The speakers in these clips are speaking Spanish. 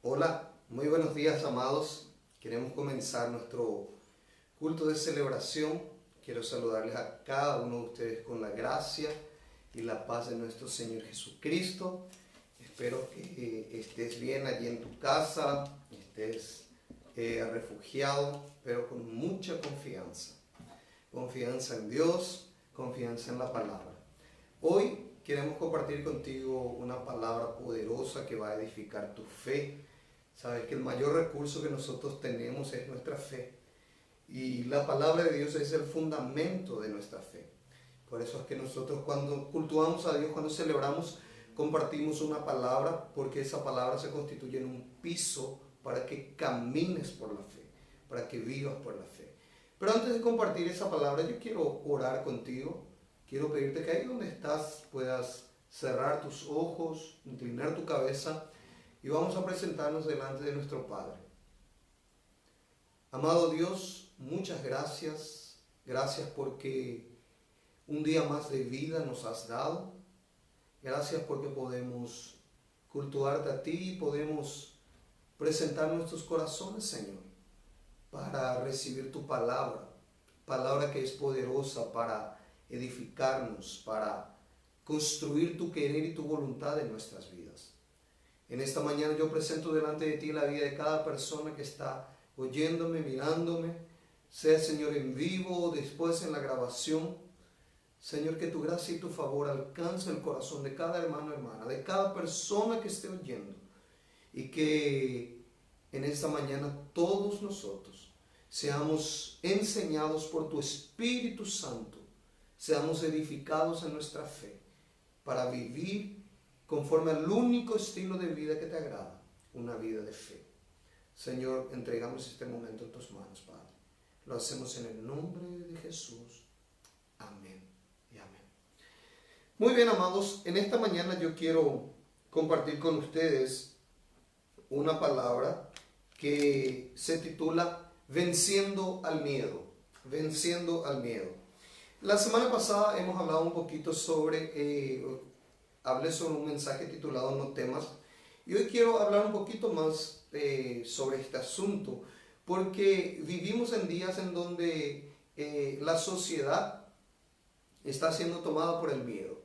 Hola, muy buenos días, amados. Queremos comenzar nuestro culto de celebración. Quiero saludarles a cada uno de ustedes con la gracia y la paz de nuestro Señor Jesucristo. Espero que estés bien allí en tu casa, estés refugiado, pero con mucha confianza. Confianza en Dios, confianza en la palabra. Hoy queremos compartir contigo una palabra poderosa que va a edificar tu fe. Sabes que el mayor recurso que nosotros tenemos es nuestra fe. Y la palabra de Dios es el fundamento de nuestra fe. Por eso es que nosotros cuando cultuamos a Dios, cuando celebramos, compartimos una palabra, porque esa palabra se constituye en un piso para que camines por la fe, para que vivas por la fe. Pero antes de compartir esa palabra, yo quiero orar contigo. Quiero pedirte que ahí donde estás puedas cerrar tus ojos, inclinar tu cabeza y vamos a presentarnos delante de nuestro Padre. Amado Dios, muchas gracias. Gracias porque un día más de vida nos has dado. Gracias porque podemos cultuarte a ti y podemos presentar nuestros corazones, Señor, para recibir tu palabra. Palabra que es poderosa para edificarnos, para construir tu querer y tu voluntad en nuestras vidas. En esta mañana yo presento delante de ti la vida de cada persona que está oyéndome, mirándome, sea Señor en vivo o después en la grabación. Señor, que tu gracia y tu favor alcance el corazón de cada hermano, hermana, de cada persona que esté oyendo, y que en esta mañana todos nosotros seamos enseñados por tu Espíritu Santo, seamos edificados en nuestra fe para vivir conforme al único estilo de vida que te agrada, una vida de fe. Señor, entregamos este momento en tus manos, Padre. Lo hacemos en el nombre de Jesús. Amén y amén. Muy bien, amados, en esta mañana yo quiero compartir con ustedes una palabra que se titula Venciendo al miedo. Venciendo al miedo. La semana pasada hemos hablado un poquito hablé sobre un mensaje titulado No temas, y hoy quiero hablar un poquito más sobre este asunto, porque vivimos en días en donde la sociedad está siendo tomada por el miedo,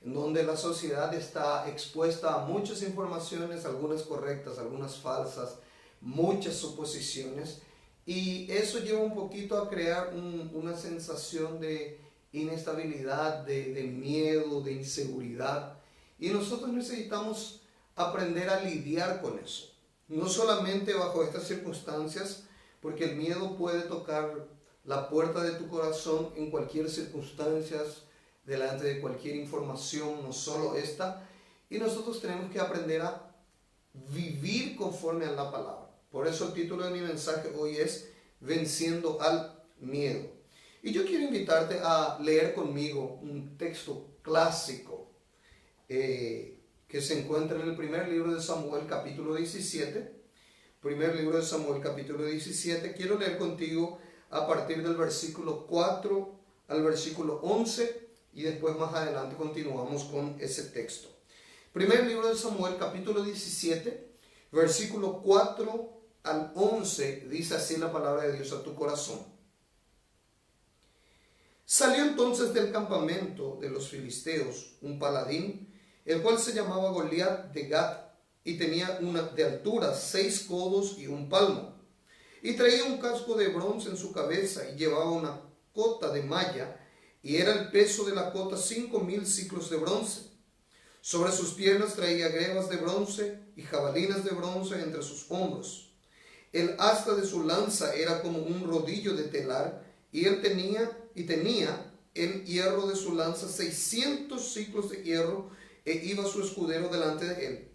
en donde la sociedad está expuesta a muchas informaciones, algunas correctas, algunas falsas, muchas suposiciones, y eso lleva un poquito a crear una sensación de inestabilidad, de miedo, de inseguridad. Y nosotros necesitamos aprender a lidiar con eso. No solamente bajo estas circunstancias, porque el miedo puede tocar la puerta de tu corazón en cualquier circunstancia, delante de cualquier información, no solo esta. Y nosotros tenemos que aprender a vivir conforme a la palabra. Por eso el título de mi mensaje hoy es Venciendo al miedo. Y yo quiero invitarte a leer conmigo un texto clásico que se encuentra en el primer libro de Samuel, capítulo 17. Primer libro de Samuel, capítulo 17. Quiero leer contigo a partir del versículo 4 al versículo 11 y después más adelante continuamos con ese texto. Primer libro de Samuel, capítulo 17, versículo 4 al 11, dice así la palabra de Dios a tu corazón. Salió entonces del campamento de los filisteos un paladín, el cual se llamaba Goliat de Gat, y tenía de altura 6 codos y 1 palmo, y traía un casco de bronce en su cabeza, y llevaba una cota de malla, y era el peso de la cota 5,000 siclos de bronce. Sobre sus piernas traía grebas de bronce y jabalinas de bronce entre sus hombros. El asta de su lanza era como un rodillo de telar, y él tenía el hierro de su lanza 600 ciclos de hierro, e iba su escudero delante de él.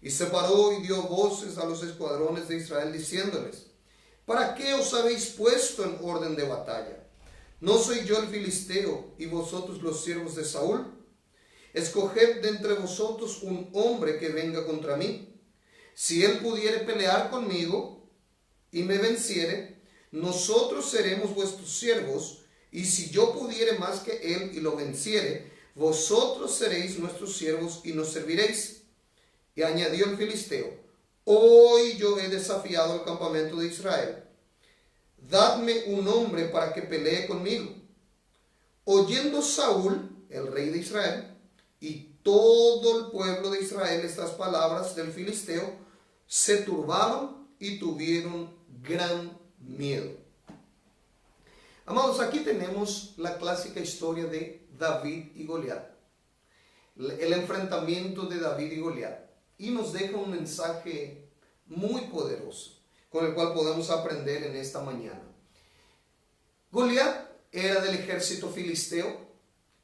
Y se paró y dio voces a los escuadrones de Israel, diciéndoles: ¿Para qué os habéis puesto en orden de batalla? ¿No soy yo el filisteo, y vosotros los siervos de Saúl? Escoged de entre vosotros un hombre que venga contra mí. Si él pudiere pelear conmigo y me venciere, nosotros seremos vuestros siervos, y si yo pudiere más que él y lo venciere, vosotros seréis nuestros siervos y nos serviréis. Y añadió el filisteo: hoy yo he desafiado al campamento de Israel. Dadme un hombre para que pelee conmigo. Oyendo Saúl, el rey de Israel, y todo el pueblo de Israel estas palabras del filisteo, se turbaron y tuvieron gran miedo. Amados, aquí tenemos la clásica historia de David y Goliat. El enfrentamiento de David y Goliat. Y nos deja un mensaje muy poderoso, con el cual podemos aprender en esta mañana. Goliat era del ejército filisteo,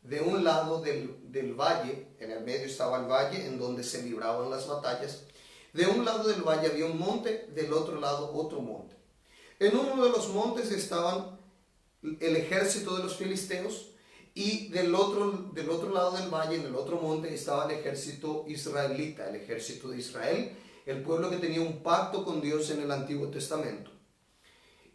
de un lado del valle, en el medio estaba el valle en donde se libraban las batallas. De un lado del valle había un monte, del otro lado otro monte. En uno de los montes estaban el ejército de los filisteos y del otro lado del valle, en el otro monte, estaba el ejército israelita, el ejército de Israel, el pueblo que tenía un pacto con Dios en el Antiguo Testamento.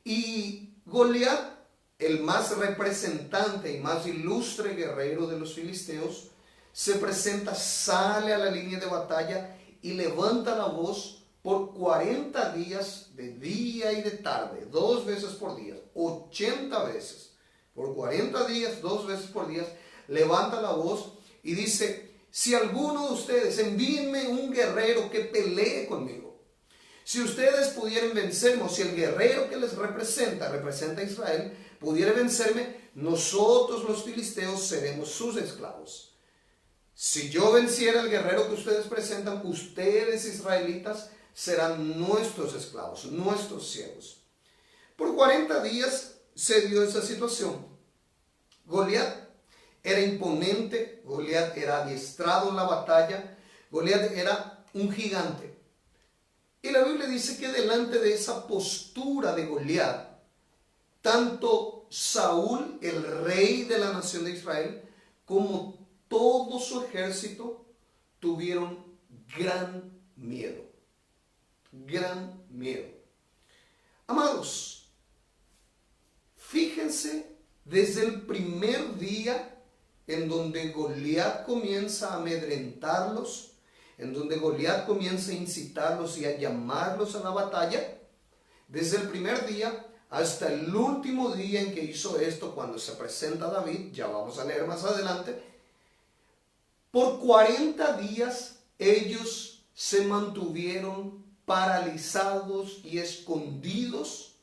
Y Goliat, el más representante y más ilustre guerrero de los filisteos, se presenta, sale a la línea de batalla y levanta la voz por 40 días, de día y de tarde, 2 veces por día, 80 veces. Por 40 días, 2 veces por día, levanta la voz y dice: si alguno de ustedes, envíenme un guerrero que pelee conmigo. Si ustedes pudieran vencerme, o si el guerrero que les representa a Israel, pudiera vencerme, nosotros los filisteos seremos sus esclavos. Si yo venciera al guerrero que ustedes presentan, ustedes israelitas serán nuestros esclavos, nuestros siervos. Por 40 días se dio esa situación. Goliat era imponente, Goliat era adiestrado en la batalla, Goliat era un gigante. Y la Biblia dice que delante de esa postura de Goliat, tanto Saúl, el rey de la nación de Israel, como todo su ejército tuvieron gran miedo. Gran miedo. Amados, fíjense desde el primer día en donde Goliat comienza a amedrentarlos, en donde Goliat comienza a incitarlos y a llamarlos a la batalla, desde el primer día hasta el último día en que hizo esto, cuando se presenta David, ya vamos a leer más adelante, por 40 días ellos se mantuvieron paralizados y escondidos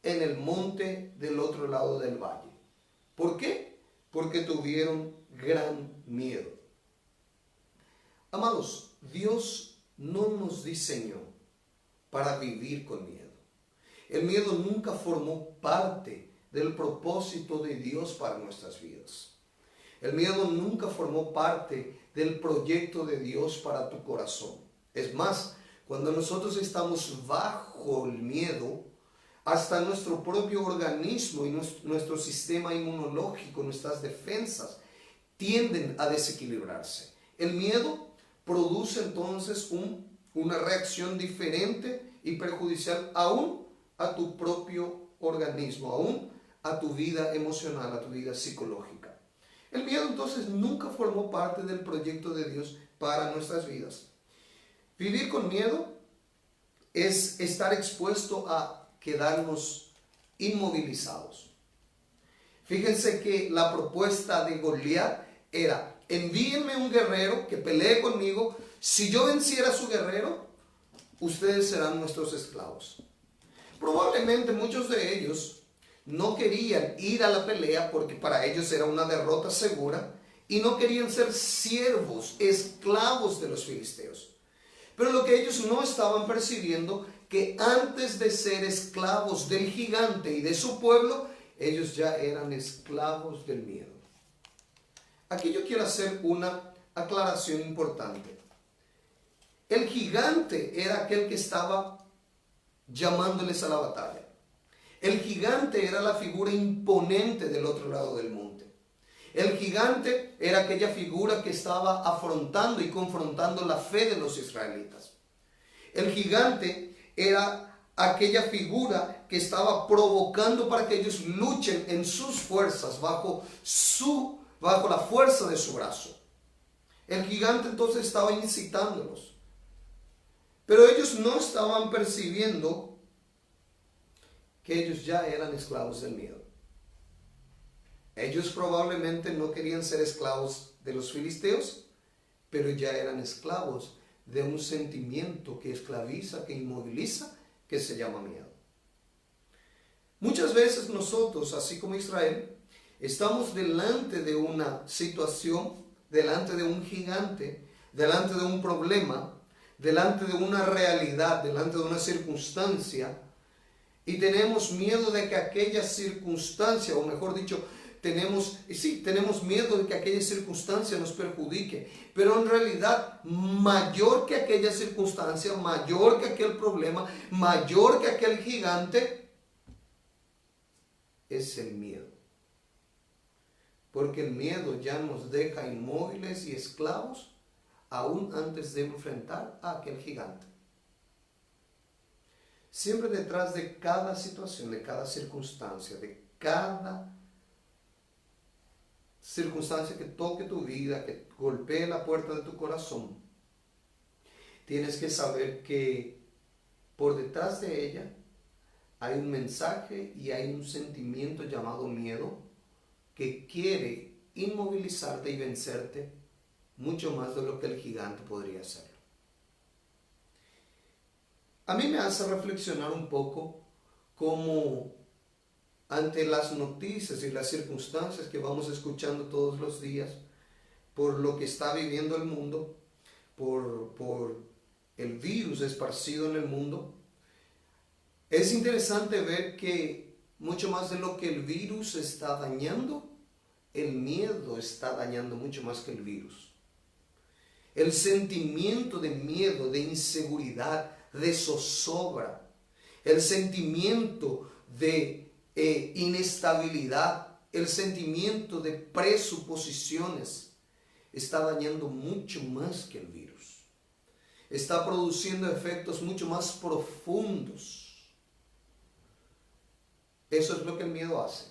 en el monte del otro lado del valle. ¿Por qué? Porque tuvieron gran miedo. Amados, Dios no nos diseñó para vivir con miedo. El miedo nunca formó parte del propósito de Dios para nuestras vidas. El miedo nunca formó parte del proyecto de Dios para tu corazón. Es más, cuando nosotros estamos bajo el miedo, hasta nuestro propio organismo y nuestro sistema inmunológico, nuestras defensas, tienden a desequilibrarse. El miedo produce entonces una reacción diferente y perjudicial aún a tu propio organismo, aún a tu vida emocional, a tu vida psicológica. El miedo entonces nunca formó parte del proyecto de Dios para nuestras vidas. Vivir con miedo es estar expuesto a quedarnos inmovilizados. Fíjense que la propuesta de Goliat era: envíenme un guerrero que pelee conmigo. Si yo venciera a su guerrero, ustedes serán nuestros esclavos. Probablemente muchos de ellos no querían ir a la pelea porque para ellos era una derrota segura y no querían ser siervos, esclavos de los filisteos. Pero lo que ellos no estaban percibiendo, que antes de ser esclavos del gigante y de su pueblo, ellos ya eran esclavos del miedo. Aquí yo quiero hacer una aclaración importante. El gigante era aquel que estaba llamándoles a la batalla. El gigante era la figura imponente del otro lado del monte. El gigante era aquella figura que estaba afrontando y confrontando la fe de los israelitas. El gigante era aquella figura que estaba provocando para que ellos luchen en sus fuerzas, bajo la fuerza de su brazo. El gigante entonces estaba incitándolos. Pero ellos no estaban percibiendo que ellos ya eran esclavos del miedo. Ellos probablemente no querían ser esclavos de los filisteos, pero ya eran esclavos de un sentimiento que esclaviza, que inmoviliza, que se llama miedo. Muchas veces nosotros, así como Israel, estamos delante de una situación, delante de un gigante, delante de un problema, delante de una realidad, delante de una circunstancia, y tenemos miedo de que aquella circunstancia, o mejor dicho, tenemos miedo de que aquella circunstancia nos perjudique, pero en realidad mayor que aquella circunstancia, mayor que aquel problema, mayor que aquel gigante, es el miedo. Porque el miedo ya nos deja inmóviles y esclavos aún antes de enfrentar a aquel gigante. Siempre detrás de cada situación, de cada circunstancia, de cada circunstancia que toque tu vida, que golpee la puerta de tu corazón, tienes que saber que por detrás de ella hay un mensaje y hay un sentimiento llamado miedo que quiere inmovilizarte y vencerte mucho más de lo que el gigante podría hacerlo. A mí me hace reflexionar un poco cómo ante las noticias y las circunstancias que vamos escuchando todos los días, por lo que está viviendo el mundo, por el virus esparcido en el mundo, es interesante ver que mucho más de lo que el virus está dañando, el miedo está dañando mucho más que el virus. El sentimiento de miedo, de inseguridad, de zozobra, el sentimiento de inestabilidad, el sentimiento de presuposiciones está dañando mucho más que el virus. Está produciendo efectos mucho más profundos. Eso es lo que el miedo hace.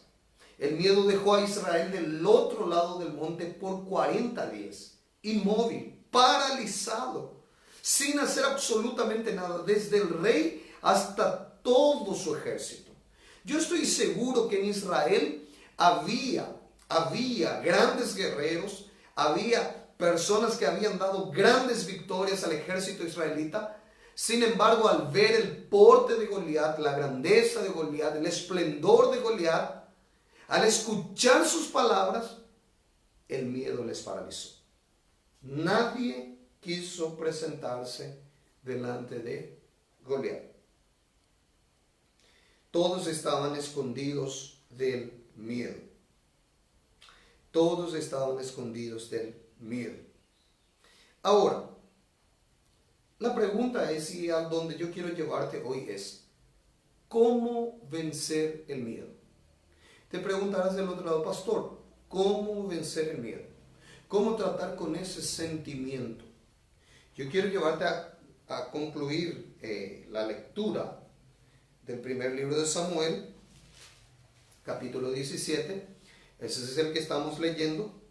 El miedo dejó a Israel del otro lado del monte por 40 días, inmóvil, paralizado, sin hacer absolutamente nada, desde el rey hasta todo su ejército. Yo estoy seguro que en Israel había grandes guerreros, había personas que habían dado grandes victorias al ejército israelita. Sin embargo, al ver el porte de Goliat, la grandeza de Goliat, el esplendor de Goliat, al escuchar sus palabras, el miedo les paralizó. Nadie quiso presentarse delante de Goliat. Todos estaban escondidos del miedo. Todos estaban escondidos del miedo. Ahora, la pregunta es, y a donde yo quiero llevarte hoy es, ¿cómo vencer el miedo? Te preguntarás del otro lado, pastor, ¿cómo vencer el miedo? ¿Cómo tratar con ese sentimiento? Yo quiero llevarte a concluir la lectura del primer libro de Samuel, capítulo 17. Ese es el que estamos leyendo.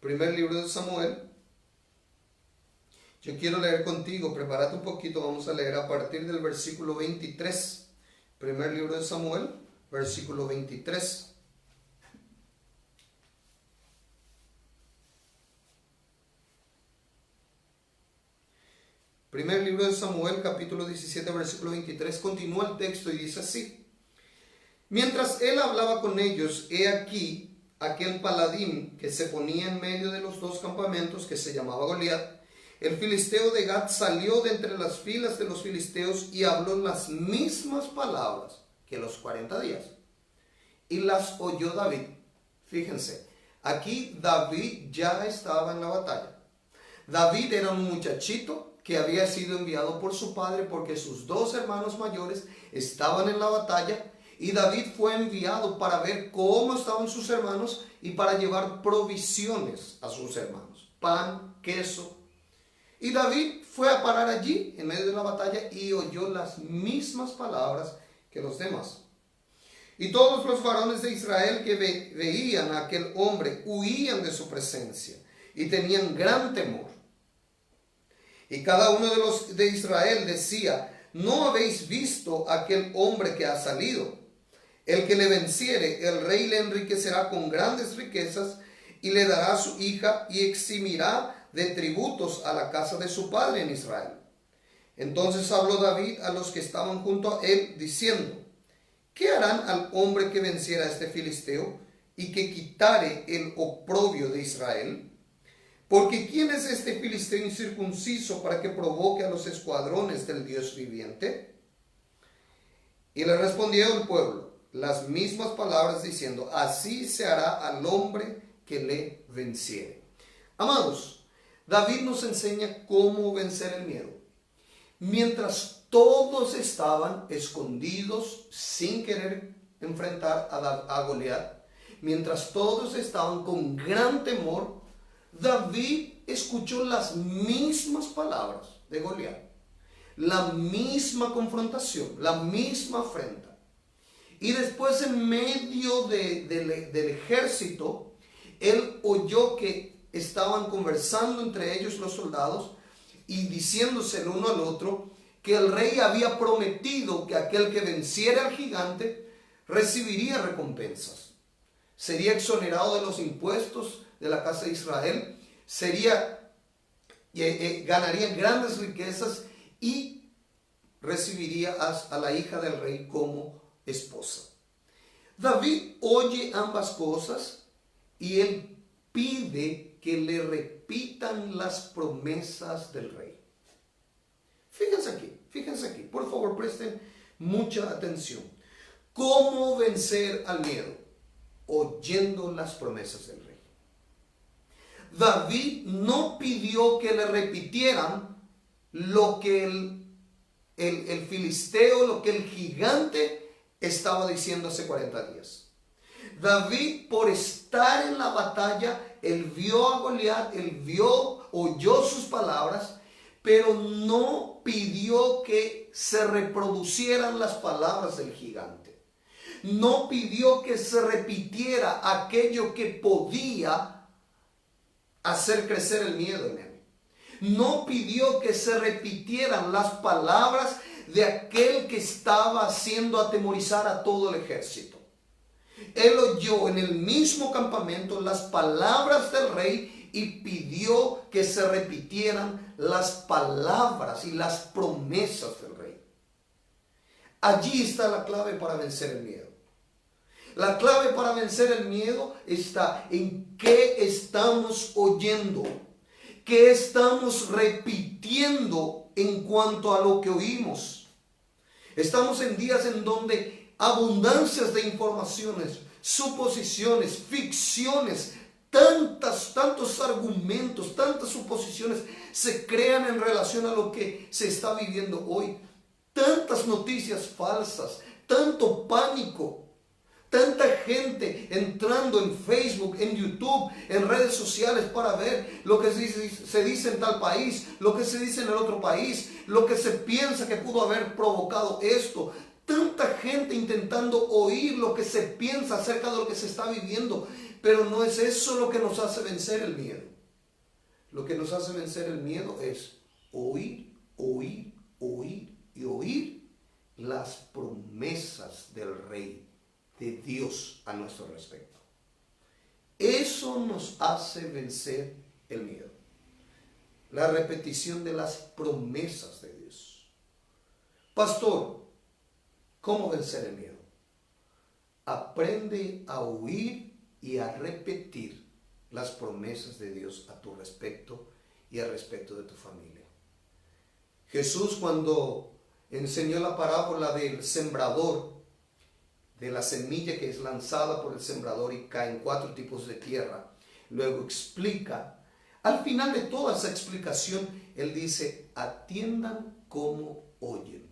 Primer libro de Samuel. Yo quiero leer contigo, prepárate un poquito, vamos a leer a partir del versículo 23. Primer libro de Samuel, versículo 23. Primer libro de Samuel, capítulo 17, versículo 23, continúa el texto y dice así: Mientras él hablaba con ellos, he aquí aquel paladín que se ponía en medio de los dos campamentos, que se llamaba Goliat, el filisteo de Gat, salió de entre las filas de los filisteos y habló las mismas palabras que los 40 días. Y las oyó David. Fíjense, aquí David ya estaba en la batalla. David era un muchachito que había sido enviado por su padre porque sus dos hermanos mayores estaban en la batalla, y David fue enviado para ver cómo estaban sus hermanos y para llevar provisiones a sus hermanos, pan, queso. Y David fue a parar allí en medio de la batalla y oyó las mismas palabras que los demás. Y todos los varones de Israel que veían a aquel hombre huían de su presencia y tenían gran temor. Y cada uno de los de Israel decía: ¿no habéis visto aquel hombre que ha salido? El que le venciere, el rey le enriquecerá con grandes riquezas y le dará a su hija y eximirá de tributos a la casa de su padre en Israel. Entonces habló David a los que estaban junto a él, diciendo: ¿qué harán al hombre que venciera a este filisteo y que quitare el oprobio de Israel? Porque ¿quién es este filisteo incircunciso para que provoque a los escuadrones del Dios viviente? Y le respondió el pueblo las mismas palabras, diciendo: así se hará al hombre que le venciere. Amados, David nos enseña cómo vencer el miedo. Mientras todos estaban escondidos sin querer enfrentar a Goliat, mientras todos estaban con gran temor, David escuchó las mismas palabras de Goliat, la misma confrontación, la misma afrenta. Y después, en medio del ejército, él oyó que estaban conversando entre ellos los soldados y diciéndose el uno al otro que el rey había prometido que aquel que venciera al gigante recibiría recompensas. Sería exonerado de los impuestos de la casa de Israel, ganaría grandes riquezas y recibiría a la hija del rey como esposa. David oye ambas cosas y él pide que le repitan las promesas del rey. Fíjense aquí, por favor, presten mucha atención. ¿Cómo vencer al miedo? Oyendo las promesas del rey. David no pidió que le repitieran lo que el filisteo, lo que el gigante estaba diciendo hace 40 días. David, por estar en la batalla, él vio a Goliat, oyó sus palabras, pero no pidió que se reproducieran las palabras del gigante. No pidió que se repitiera aquello que podía hacer crecer el miedo en él. No pidió que se repitieran las palabras de aquel que estaba haciendo atemorizar a todo el ejército. Él oyó en el mismo campamento las palabras del rey y pidió que se repitieran las palabras y las promesas del rey. Allí está la clave para vencer el miedo. La clave para vencer el miedo está en qué estamos oyendo, qué estamos repitiendo en cuanto a lo que oímos. Estamos en días en donde abundancias de informaciones, suposiciones, ficciones, tantos argumentos, tantas suposiciones se crean en relación a lo que se está viviendo hoy. Tantas noticias falsas, tanto pánico, tanta gente entrando en Facebook, en YouTube, en redes sociales para ver lo que se dice en tal país, lo que se dice en el otro país, lo que se piensa que pudo haber provocado esto. Tanta gente intentando oír lo que se piensa acerca de lo que se está viviendo, pero no es eso lo que nos hace vencer el miedo. Lo que nos hace vencer el miedo es oír y oír las promesas del Rey, de Dios a nuestro respecto. Eso nos hace vencer el miedo. La repetición de las promesas de Dios. Pastor, ¿cómo vencer el miedo? Aprende a oír y a repetir las promesas de Dios a tu respecto y al respecto de tu familia. Jesús, cuando enseñó la parábola del sembrador, de la semilla que es lanzada por el sembrador y cae en 4 tipos de tierra, luego explica, al final de toda esa explicación, él dice: atiendan como oyen.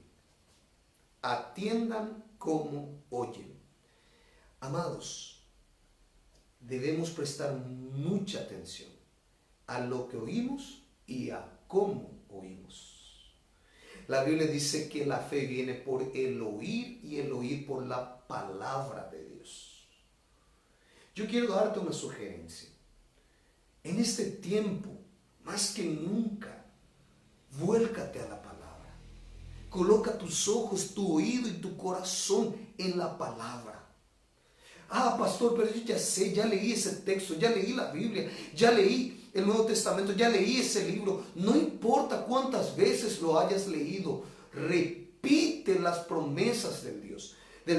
Atiendan como oyen. Amados, debemos prestar mucha atención a lo que oímos y a cómo oímos. La Biblia dice que la fe viene por el oír y el oír por la palabra de Dios. Yo quiero darte una sugerencia. En este tiempo, más que nunca, Coloca tus ojos, tu oído y tu corazón en la palabra. Ah, pastor, pero yo ya sé, ya leí ese texto, ya leí la Biblia, ya leí el Nuevo Testamento, ya leí ese libro. No importa cuántas veces lo hayas leído, repite las promesas del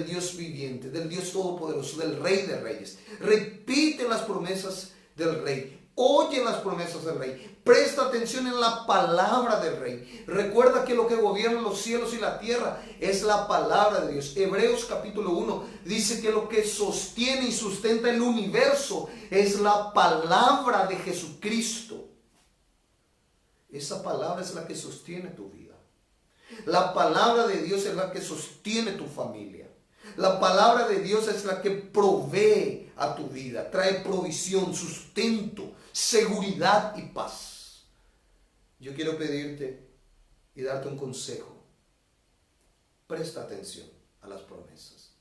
Dios viviente, del Dios todopoderoso, del Rey de Reyes. Repite las promesas del Rey. Oye las promesas del Rey. Presta atención en la palabra del Rey. Recuerda que lo que gobierna los cielos y la tierra es la palabra de Dios. Hebreos capítulo 1 dice que lo que sostiene y sustenta el universo es la palabra de Jesucristo. Esa palabra es la que sostiene tu vida. La palabra de Dios es la que sostiene tu familia. La palabra de Dios es la que provee a tu vida, trae provisión, sustento, seguridad y paz. Yo quiero pedirte y darte un consejo. Presta atención a las promesas.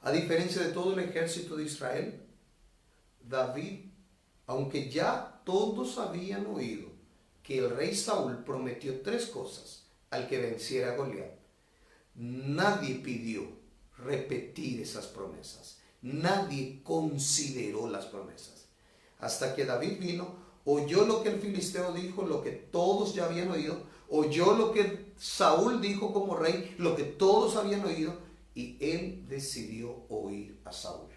A diferencia de todo el ejército de Israel, David, aunque ya todos habían oído que el rey Saúl prometió 3 cosas al que venciera a Goliat, nadie pidió repetir esas promesas. Nadie consideró las promesas. Hasta que David vino, oyó lo que el filisteo dijo, lo que todos ya habían oído, oyó lo que Saúl dijo como rey, lo que todos habían oído, y él decidió oír a Saúl.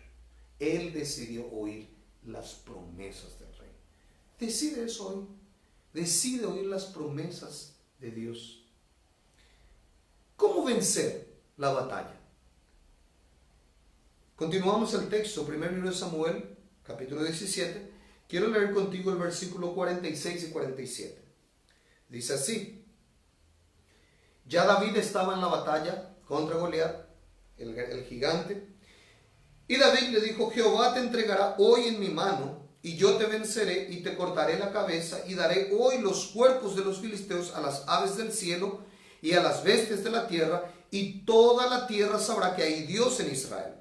Él decidió oír las promesas del rey. Decide eso hoy. Decide oír las promesas de Dios. ¿Cómo vencer la batalla? Continuamos el texto, primer libro de Samuel, capítulo 17. Quiero leer contigo el versículo 46 y 47. Dice así: ya David estaba en la batalla contra Goliat, el gigante, y David le dijo: Jehová te entregará hoy en mi mano, y yo te venceré y te cortaré la cabeza, y daré hoy los cuerpos de los filisteos a las aves del cielo y a las bestias de la tierra, y toda la tierra sabrá que hay Dios en Israel.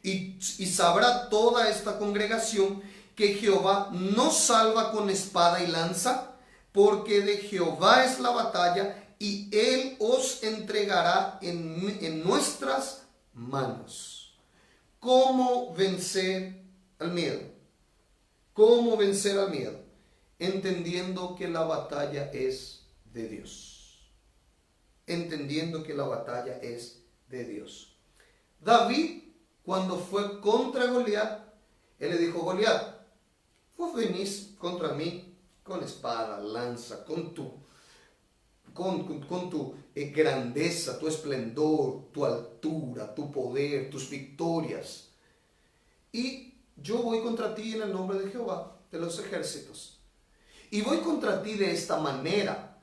Y sabrá toda esta congregación que Jehová no salva con espada y lanza, porque de Jehová es la batalla, y él os entregará en nuestras manos. ¿Cómo vencer al miedo? ¿Cómo vencer al miedo? Entendiendo que la batalla es de Dios. Entendiendo que la batalla es de Dios. David, cuando fue contra Goliat, él le dijo: Goliat, vos venís contra mí con espada, lanza, con tu grandeza, tu esplendor, tu altura, tu poder, tus victorias. Y yo voy contra ti en el nombre de Jehová, de los ejércitos. Y voy contra ti de esta manera,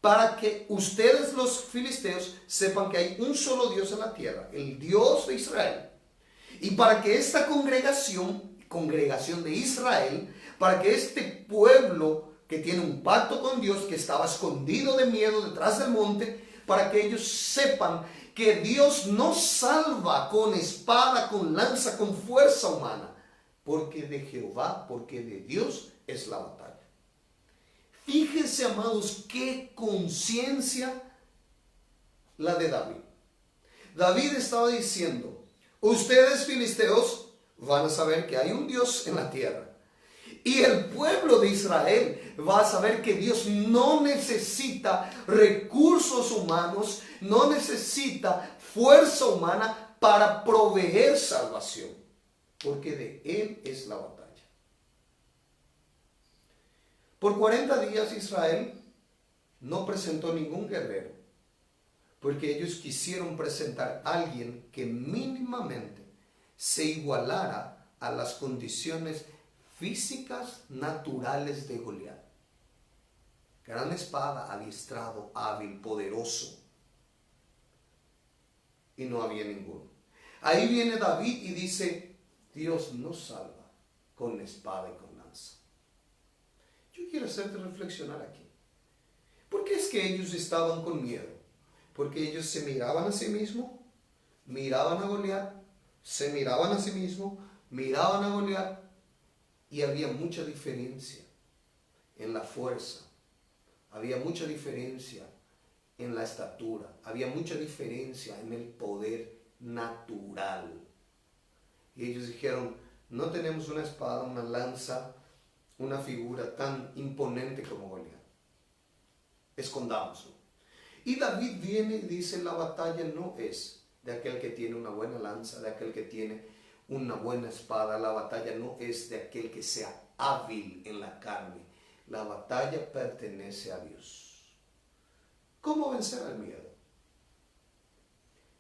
para que ustedes los filisteos sepan que hay un solo Dios en la tierra, el Dios de Israel. Y para que esta congregación de Israel, para que este pueblo que tiene un pacto con Dios, que estaba escondido de miedo detrás del monte, para que ellos sepan que Dios no salva con espada, con lanza, con fuerza humana, porque de Jehová, porque de Dios es la batalla. Fíjense, amados, qué conciencia la de David. David estaba diciendo: ustedes filisteos van a saber que hay un Dios en la tierra. Y el pueblo de Israel va a saber que Dios no necesita recursos humanos, no necesita fuerza humana para proveer salvación, porque de Él es la batalla. Por 40 días Israel no presentó ningún guerrero, porque ellos quisieron presentar a alguien que mínimamente se igualara a las condiciones físicas naturales de Goliat. Gran espada, adiestrado, hábil, poderoso. Y no había ninguno. Ahí viene David y dice: Dios no salva con espada y con lanza. Yo quiero hacerte reflexionar aquí. ¿Por qué es que ellos estaban con miedo? Porque ellos se miraban a sí mismos, miraban a Goliat, se miraban a sí mismos, miraban a Goliat, y había mucha diferencia en la fuerza, había mucha diferencia en la estatura, había mucha diferencia en el poder natural. Y ellos dijeron, no tenemos una espada, una lanza, una figura tan imponente como Goliat. Escondámoslo. Y David viene y dice, la batalla no es de aquel que tiene una buena lanza, de aquel que tiene una buena espada. La batalla no es de aquel que sea hábil en la carne. La batalla pertenece a Dios. ¿Cómo vencer al miedo?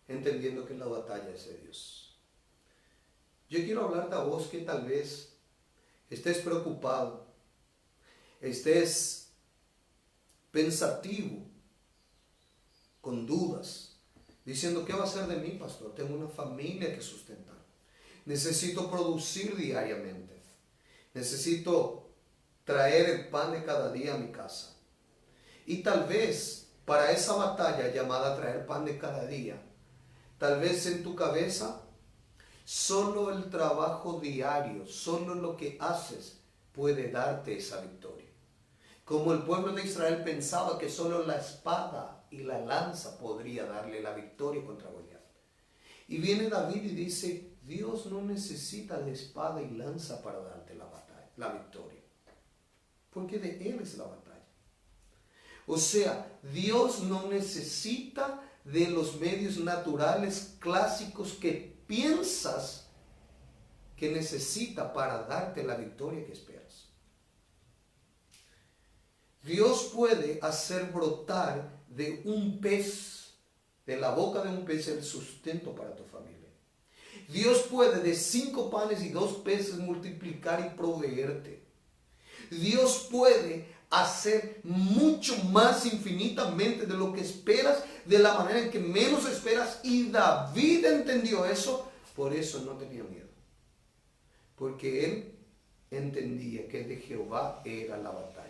Entendiendo que la batalla es de Dios. Yo quiero hablarte a vos que tal vez estés preocupado, estés pensativo, con dudas, diciendo, ¿qué va a ser de mí, pastor? Tengo una familia que sustentar. Necesito producir diariamente. Necesito traer el pan de cada día a mi casa. Y tal vez para esa batalla llamada traer pan de cada día, tal vez en tu cabeza solo el trabajo diario, solo lo que haces puede darte esa victoria. Como el pueblo de Israel pensaba que solo la espada y la lanza podría darle la victoria contra Goliat. Y viene David y dice, Dios no necesita de espada y lanza para darte la batalla, la victoria, porque de Él es la batalla. O sea, Dios no necesita de los medios naturales clásicos que piensas que necesita para darte la victoria que esperas. Dios puede hacer brotar de un pez, de la boca de un pez, el sustento para tu familia. Dios puede de 5 panes y 2 peces multiplicar y proveerte. Dios puede hacer mucho más infinitamente de lo que esperas, de la manera en que menos esperas. Y David entendió eso, por eso no tenía miedo. Porque él entendía que de Jehová era la batalla.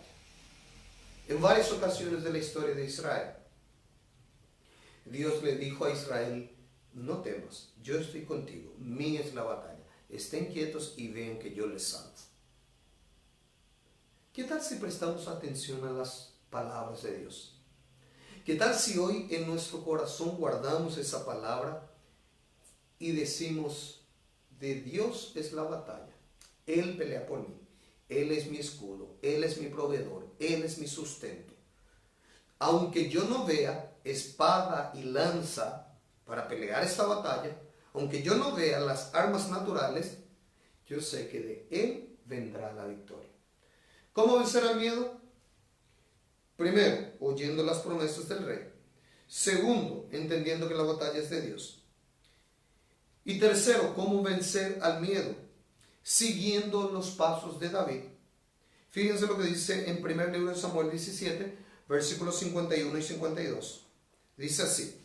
En varias ocasiones de la historia de Israel, Dios le dijo a Israel, no temas, yo estoy contigo, mía es la batalla. Estén quietos y vean que yo les salvo. ¿Qué tal si prestamos atención a las palabras de Dios? ¿Qué tal si hoy en nuestro corazón guardamos esa palabra y decimos, de Dios es la batalla, Él pelea por mí, Él es mi escudo, Él es mi proveedor, Él es mi sustento? Aunque yo no vea espada y lanza para pelear esta batalla, aunque yo no vea las armas naturales, yo sé que de Él vendrá la victoria. ¿Cómo vencer al miedo? Primero, oyendo las promesas del rey. Segundo, entendiendo que la batalla es de Dios. Y tercero, ¿cómo vencer al miedo? Siguiendo los pasos de David. Fíjense lo que dice en 1 libro de Samuel 17, versículos 51 y 52. Dice así.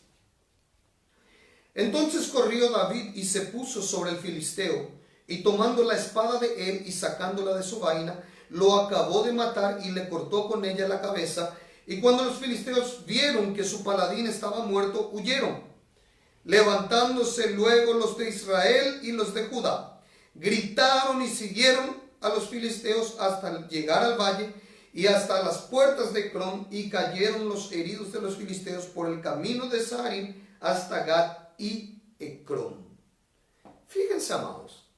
Entonces corrió David y se puso sobre el filisteo, y tomando la espada de él y sacándola de su vaina, lo acabó de matar y le cortó con ella la cabeza. Y cuando los filisteos vieron que su paladín estaba muerto, huyeron. Levantándose luego los de Israel y los de Judá, gritaron y siguieron a los filisteos hasta llegar al valle y hasta las puertas de Ecrón, y cayeron los heridos de los filisteos por el camino de Saharim hasta Gat y Ecrón. Fíjense, amados,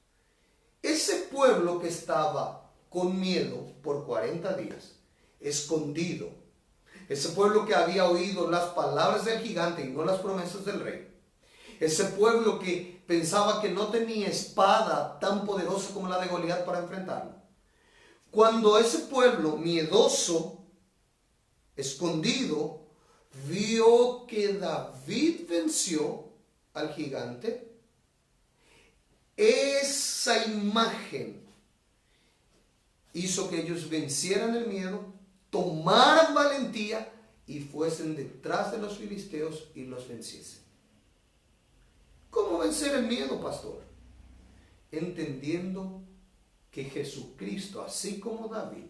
ese pueblo que estaba con miedo por 40 días, escondido, ese pueblo que había oído las palabras del gigante y no las promesas del rey, ese pueblo que pensaba que no tenía espada tan poderosa como la de Goliat para enfrentarlo, cuando ese pueblo miedoso, escondido, vio que David venció al gigante, esa imagen hizo que ellos vencieran el miedo, tomaran valentía y fuesen detrás de los filisteos y los venciesen. ¿Cómo vencer el miedo, pastor? Entendiendo que Jesucristo, así como David,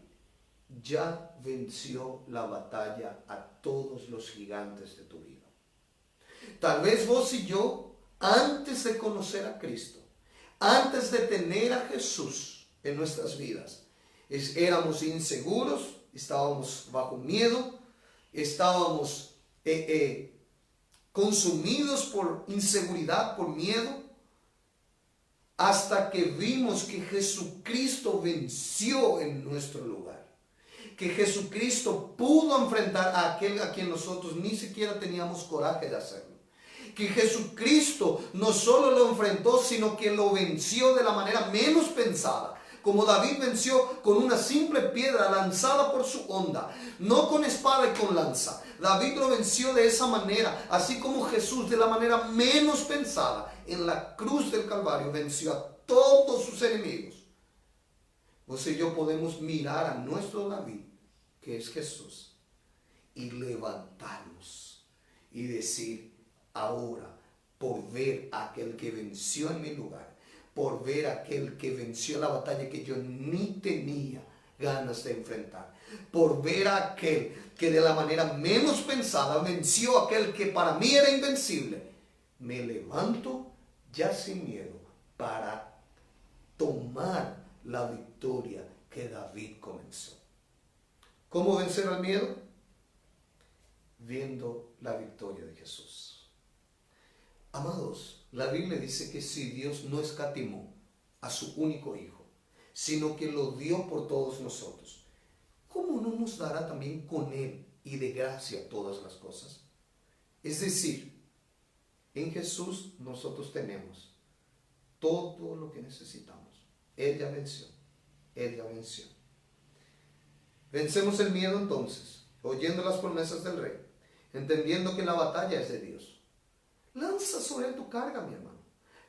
ya venció la batalla a todos los gigantes de tu vida. Tal vez vos y yo, antes de conocer a Cristo, antes de tener a Jesús en nuestras vidas, éramos inseguros, estábamos bajo miedo, estábamos consumidos por inseguridad, por miedo, hasta que vimos que Jesucristo venció en nuestro lugar. Que Jesucristo pudo enfrentar a aquel a quien nosotros ni siquiera teníamos coraje de hacerlo. Que Jesucristo no solo lo enfrentó, sino que lo venció de la manera menos pensada. Como David venció con una simple piedra lanzada por su onda, no con espada y con lanza. David lo venció de esa manera, así como Jesús de la manera menos pensada en la cruz del Calvario venció a todos sus enemigos. Vos y yo podemos mirar a nuestro David, que es Jesús, y levantarnos y decir: ahora, por ver a aquel que venció en mi lugar, por ver a aquel que venció la batalla que yo ni tenía ganas de enfrentar, por ver a aquel que de la manera menos pensada venció a aquel que para mí era invencible, me levanto ya sin miedo para tomar la victoria que David comenzó. ¿Cómo vencer al miedo? Viendo la victoria de Jesús. Amados, la Biblia dice que si Dios no escatimó a su único Hijo, sino que lo dio por todos nosotros, ¿cómo no nos dará también con Él y de gracia todas las cosas? Es decir, en Jesús nosotros tenemos todo lo que necesitamos. Él ya venció. Él ya venció. Vencemos el miedo entonces, oyendo las promesas del Rey, entendiendo que la batalla es de Dios. Lanza sobre él tu carga, mi hermano.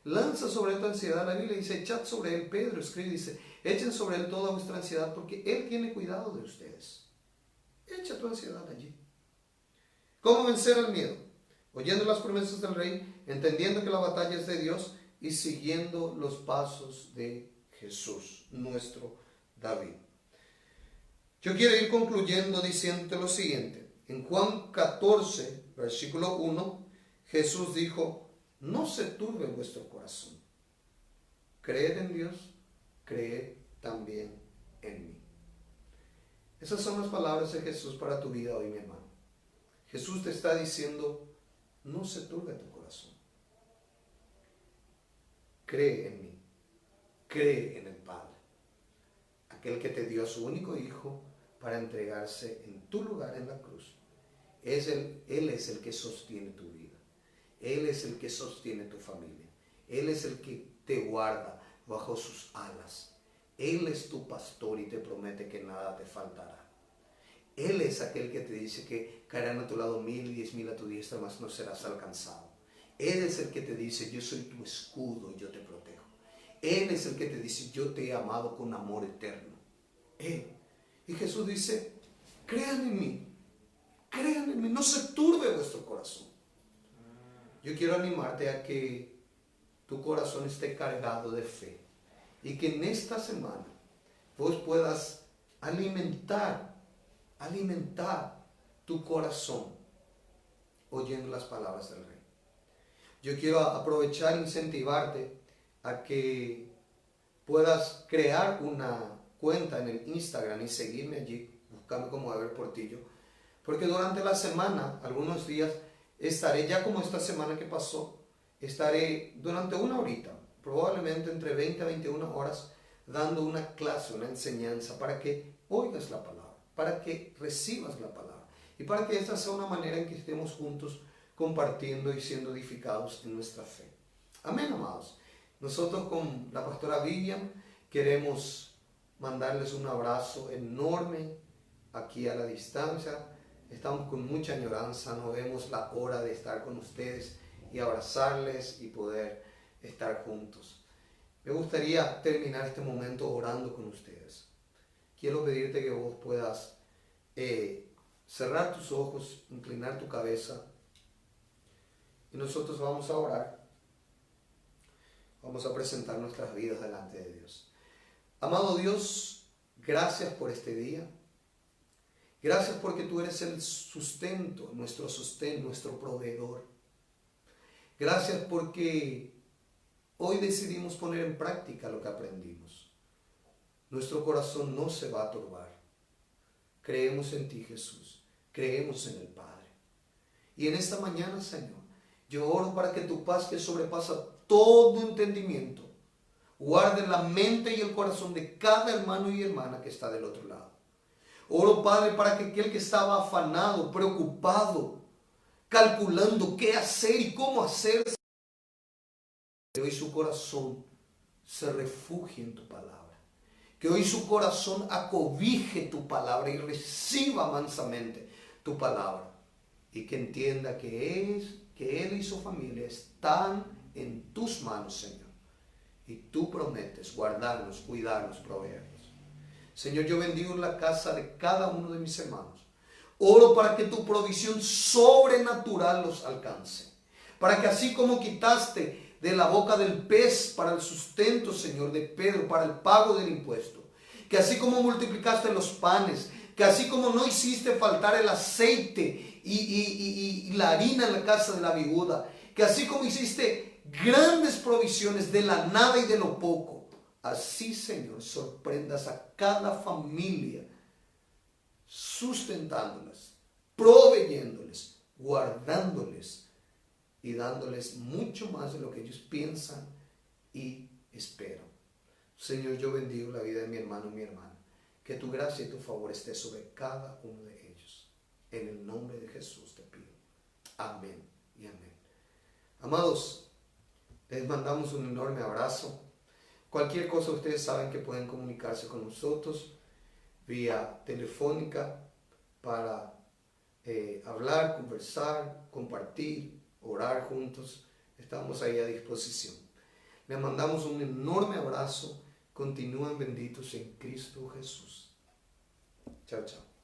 Lanza sobre él tu ansiedad. La Biblia dice: echad sobre él. Pedro escribe y dice: echen sobre él toda vuestra ansiedad, porque él tiene cuidado de ustedes. Echa tu ansiedad allí. ¿Cómo vencer al miedo? Oyendo las promesas del Rey, entendiendo que la batalla es de Dios y siguiendo los pasos de Jesús, nuestro David. Yo quiero ir concluyendo diciéndote lo siguiente. En Juan 14, versículo 1, Jesús dijo: no se turbe vuestro corazón. Creed en Dios, creed también en mí. Esas son las palabras de Jesús para tu vida hoy, mi hermano. Jesús te está diciendo: no se turbe tu corazón. Cree en mí, cree en el Padre, aquel que te dio a su único Hijo para entregarse en tu lugar en la cruz. Él es el que sostiene tu vida. Él es el que sostiene tu familia. Él es el que te guarda bajo sus alas. Él es tu pastor y te promete que nada te faltará. Él es aquel que te dice que caerán a tu lado 1000 y 10.000 a tu diestra, mas no serás alcanzado. Él es el que te dice: yo soy tu escudo y yo te protejo. Él es el que te dice: yo te he amado con amor eterno. Él. Y Jesús dice: crean en mí, no se turbe vuestro corazón. Yo quiero animarte a que tu corazón esté cargado de fe y que en esta semana vos puedas alimentar tu corazón oyendo las palabras del Rey. Yo quiero aprovechar e incentivarte a que puedas crear una cuenta en el Instagram y seguirme allí, buscando como Ever Portillo, porque durante la semana, algunos días, estaré, ya como esta semana que pasó, estaré durante una horita, probablemente entre 20 a 21 horas, dando una clase, una enseñanza, para que oigas la palabra, para que recibas la palabra, y para que esta sea una manera en que estemos juntos compartiendo y siendo edificados en nuestra fe. Amén, amados. Nosotros con la pastora Vivian queremos mandarles un abrazo enorme aquí a la distancia. Estamos con mucha añoranza, no vemos la hora de estar con ustedes y abrazarles y poder estar juntos. Me gustaría terminar este momento orando con ustedes. Quiero pedirte que vos puedas cerrar tus ojos, inclinar tu cabeza y nosotros vamos a orar. Vamos a presentar nuestras vidas delante de Dios. Amado Dios, gracias por este día. Gracias porque tú eres el sustento, nuestro sostén, nuestro proveedor. Gracias porque hoy decidimos poner en práctica lo que aprendimos. Nuestro corazón no se va a turbar. Creemos en ti, Jesús. Creemos en el Padre. Y en esta mañana, Señor, yo oro para que tu paz, que sobrepasa todo entendimiento, guarde la mente y el corazón de cada hermano y hermana que está del otro lado. Oro, Padre, para que aquel que estaba afanado, preocupado, calculando qué hacer y cómo hacer, que hoy su corazón se refugie en tu palabra. Que hoy su corazón acobije tu palabra y reciba mansamente tu palabra. Y que entienda que él y su familia están en tus manos, Señor. Y tú prometes guardarnos, cuidarnos, proveernos. Señor, yo bendigo la casa de cada uno de mis hermanos. Oro para que tu provisión sobrenatural los alcance. Para que así como quitaste de la boca del pez para el sustento, Señor, de Pedro, para el pago del impuesto. Que así como multiplicaste los panes, que así como no hiciste faltar el aceite y la harina en la casa de la viuda, que así como hiciste grandes provisiones de la nada y de lo poco, así, Señor, sorprendas a cada familia, sustentándolas, proveyéndoles, guardándoles y dándoles mucho más de lo que ellos piensan y esperan. Señor, yo bendigo la vida de mi hermano y mi hermana. Que tu gracia y tu favor esté sobre cada uno de ellos. En el nombre de Jesús te pido. Amén y amén. Amados, les mandamos un enorme abrazo. Cualquier cosa ustedes saben que pueden comunicarse con nosotros vía telefónica para hablar, conversar, compartir, orar juntos. Estamos ahí a disposición. Les mandamos un enorme abrazo. Continúen benditos en Cristo Jesús. Chao, chao.